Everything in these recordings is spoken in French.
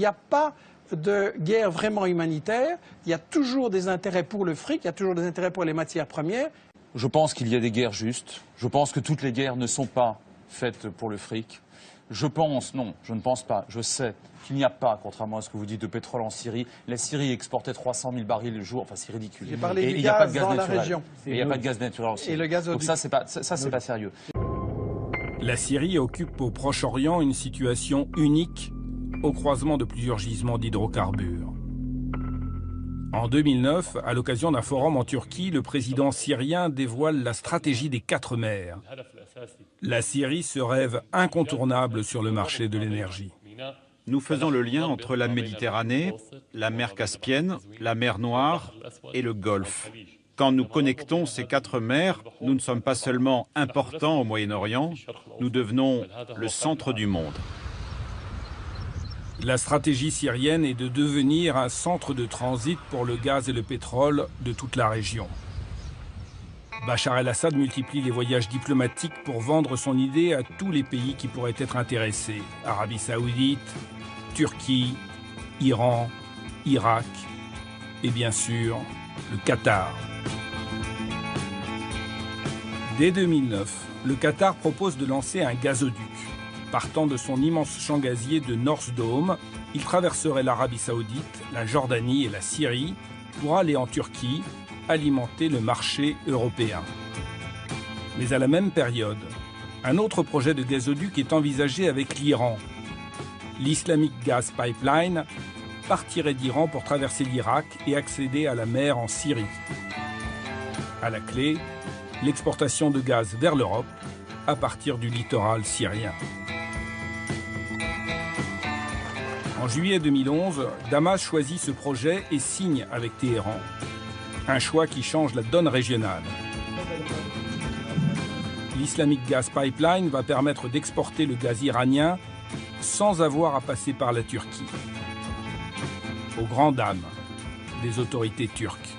n'y a pas de guerre vraiment humanitaire, il y a toujours des intérêts pour le fric, il y a toujours des intérêts pour les matières premières. Je pense qu'il y a des guerres justes. Je pense que toutes les guerres ne sont pas faites pour le fric. Je pense, non, je ne pense pas, je sais qu'il n'y a pas, contrairement à ce que vous dites, de pétrole en Syrie. La Syrie exportait 300 000 barils le jour, enfin c'est ridicule. J'ai parlé et du il n'y a pas de gaz gaz dans la naturel. région. Et il n'y a pas de gaz naturel en Syrie. Et le gazoduc. Donc ça, c'est pas sérieux. La Syrie occupe au Proche-Orient une situation unique au croisement de plusieurs gisements d'hydrocarbures. En 2009, à l'occasion d'un forum en Turquie, le président syrien dévoile la stratégie des 4 mers. La Syrie se rêve incontournable sur le marché de l'énergie. Nous faisons le lien entre la Méditerranée, la mer Caspienne, la mer Noire et le Golfe. Quand nous connectons ces 4 mers, nous ne sommes pas seulement importants au Moyen-Orient, nous devenons le centre du monde. La stratégie syrienne est de devenir un centre de transit pour le gaz et le pétrole de toute la région. Bachar el-Assad multiplie les voyages diplomatiques pour vendre son idée à tous les pays qui pourraient être intéressés. Arabie Saoudite, Turquie, Iran, Irak et bien sûr le Qatar. Dès 2009, le Qatar propose de lancer un gazoduc. Partant de son immense champ gazier de North Dome, il traverserait l'Arabie Saoudite, la Jordanie et la Syrie pour aller en Turquie alimenter le marché européen. Mais à la même période, un autre projet de gazoduc est envisagé avec l'Iran. L'Islamic Gas Pipeline partirait d'Iran pour traverser l'Irak et accéder à la mer en Syrie. À la clé, l'exportation de gaz vers l'Europe à partir du littoral syrien. En juillet 2011, Damas choisit ce projet et signe avec Téhéran. Un choix qui change la donne régionale. L'Islamic Gas Pipeline va permettre d'exporter le gaz iranien sans avoir à passer par la Turquie. Aux grandes dames des autorités turques.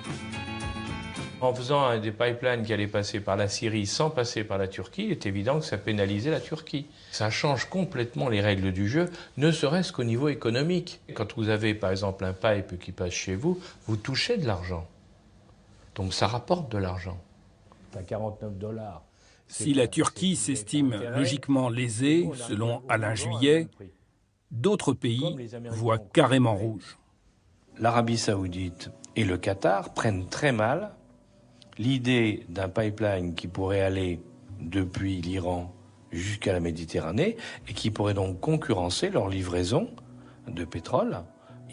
En faisant des pipelines qui allaient passer par la Syrie sans passer par la Turquie, il est évident que ça pénalisait la Turquie. Ça change complètement les règles du jeu, ne serait-ce qu'au niveau économique. Quand vous avez par exemple un pipe qui passe chez vous, vous touchez de l'argent. Donc ça rapporte de l'argent. À 49 $. Si la Turquie s'estime logiquement lésée, selon Alain Juillet, d'autres pays voient carrément rouge. L'Arabie Saoudite et le Qatar prennent très mal l'idée d'un pipeline qui pourrait aller depuis l'Iran jusqu'à la Méditerranée et qui pourrait donc concurrencer leur livraison de pétrole.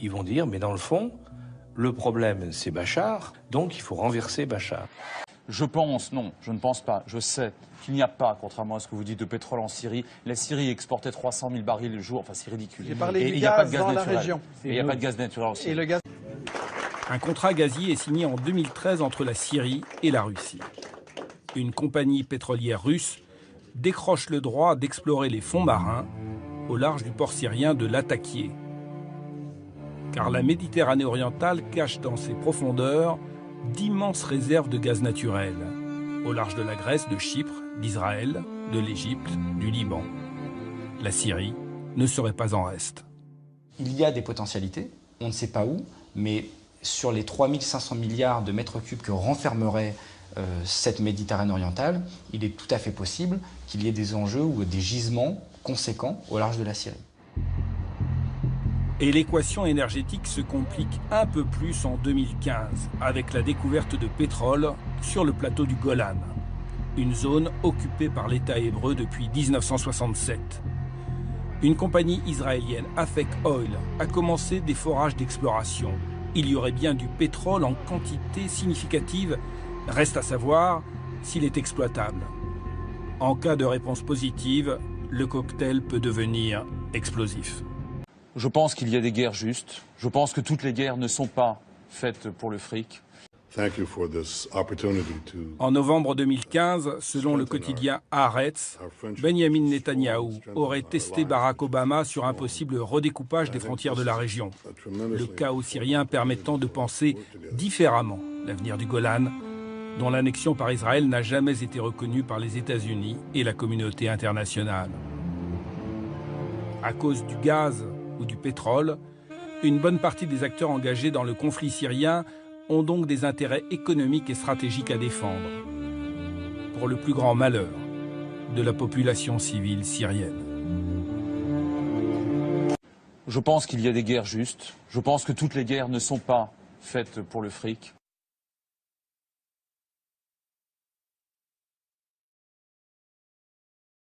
Ils vont dire, mais dans le fond, le problème c'est Bachar, donc il faut renverser Bachar. Je pense, non, je ne pense pas, je sais qu'il n'y a pas, contrairement à ce que vous dites, de pétrole en Syrie. La Syrie exportait 300 000 barils le jour, enfin c'est ridicule. J'ai parlé et du il n'y a pas de gaz gaz dans la naturel. région. Et il n'y a pas de gaz naturel en Syrie. Et le gaz... Un contrat gazier est signé en 2013 entre la Syrie et la Russie. Une compagnie pétrolière russe décroche le droit d'explorer les fonds marins au large du port syrien de Latakié. Car la Méditerranée orientale cache dans ses profondeurs d'immenses réserves de gaz naturel, au large de la Grèce, de Chypre, d'Israël, de l'Égypte, du Liban. La Syrie ne serait pas en reste. Il y a des potentialités, on ne sait pas où, mais sur les 3500 milliards de mètres cubes que renfermerait cette Méditerranée orientale, il est tout à fait possible qu'il y ait des enjeux ou des gisements conséquents au large de la Syrie. Et l'équation énergétique se complique un peu plus en 2015 avec la découverte de pétrole sur le plateau du Golan, une zone occupée par l'État hébreu depuis 1967. Une compagnie israélienne, Afek Oil, a commencé des forages d'exploration. Il y aurait bien du pétrole en quantité significative, reste à savoir s'il est exploitable. En cas de réponse positive, le cocktail peut devenir explosif. Je pense qu'il y a des guerres justes. Je pense que toutes les guerres ne sont pas faites pour le fric. En novembre 2015, selon le quotidien Haaretz, Benjamin Netanyahou aurait testé Barack Obama sur un possible redécoupage des frontières de la région. Le chaos syrien permettant de penser différemment l'avenir du Golan, dont l'annexion par Israël n'a jamais été reconnue par les États-Unis et la communauté internationale. À cause du gaz ou du pétrole, Une bonne partie des acteurs engagés dans le conflit syrien ont donc des intérêts économiques et stratégiques à défendre, pour le plus grand malheur de la population civile syrienne. Je pense qu'il y a des guerres justes. Je pense que toutes les guerres ne sont pas faites pour le fric.